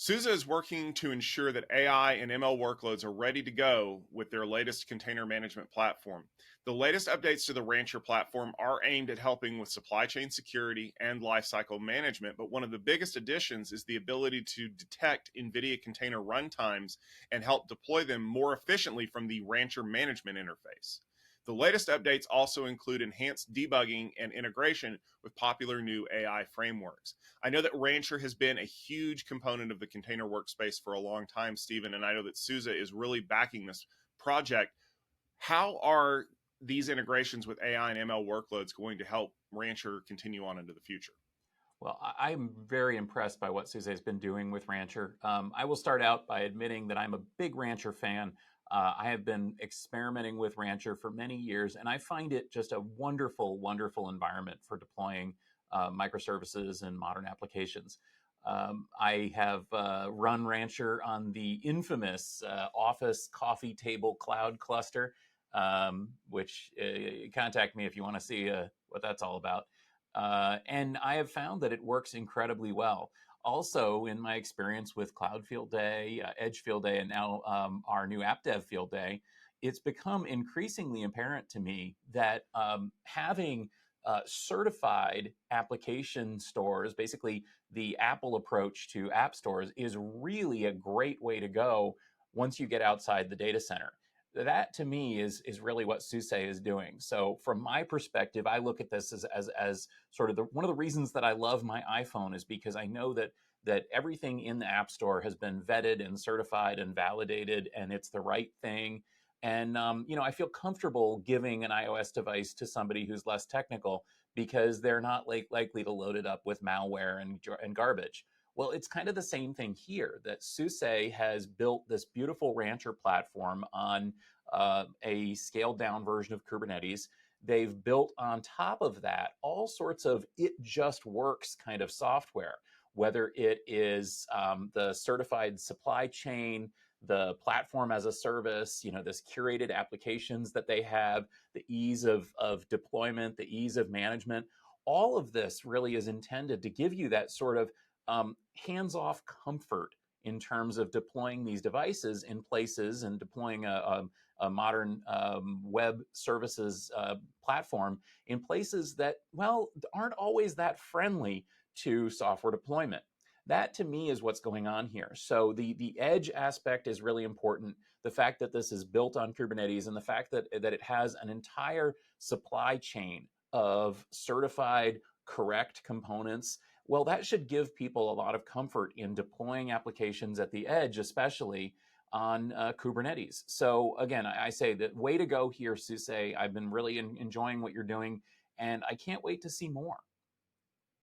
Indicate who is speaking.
Speaker 1: SUSE is working to ensure that AI and ML workloads are ready to go with their latest container management platform. The latest updates to the Rancher platform are aimed at helping with supply chain security and lifecycle management, but one of the biggest additions is the ability to detect Nvidia container runtimes and help deploy them more efficiently from the Rancher management interface. The latest updates also include enhanced debugging and integration with popular new AI frameworks. I know that Rancher has been a huge component of the container workspace for a long time, Stephen, and I know that SUSE is really backing this project. How are these integrations with AI and ML workloads going to help Rancher continue on into the future?
Speaker 2: Well, I'm very impressed by what SUSE has been doing with Rancher. I will start out by admitting that I'm a big Rancher fan. I have been experimenting with Rancher for many years, and I find it just a wonderful, wonderful environment for deploying microservices and modern applications. I have run Rancher on the infamous Office Coffee Table Cloud cluster, which contact me if you want to see what that's all about. And I have found that it works incredibly well. Also, in my experience with Cloud Field Day, Edge Field Day, and now our new App Dev Field Day, it's become increasingly apparent to me that having certified application stores, basically the Apple approach to app stores, is really a great way to go once you get outside the data center. That to me is really what SUSE is doing. So from my perspective, I look at this as sort of one of the reasons that I love my iPhone is because I know that everything in the App Store has been vetted and certified and validated, and it's the right thing. And I feel comfortable giving an iOS device to somebody who's less technical because they're not likely to load it up with malware and garbage. Well, it's kind of the same thing here that SUSE has built this beautiful Rancher platform on a scaled down version of Kubernetes. They've built on top of that all sorts of it just works kind of software, whether it is the certified supply chain, the platform as a service, this curated applications that they have, the ease of deployment, the ease of management. All of this really is intended to give you that sort of hands-off comfort in terms of deploying these devices in places and deploying a modern web services platform in places that, well, aren't always that friendly to software deployment. That to me is what's going on here. So the edge aspect is really important. The fact that this is built on Kubernetes and the fact that it has an entire supply chain of certified correct components, well, that should give people a lot of comfort in deploying applications at the edge, especially on Kubernetes. So again, I say that way to go here, SUSE. I've been really enjoying what you're doing, and I can't wait to see more.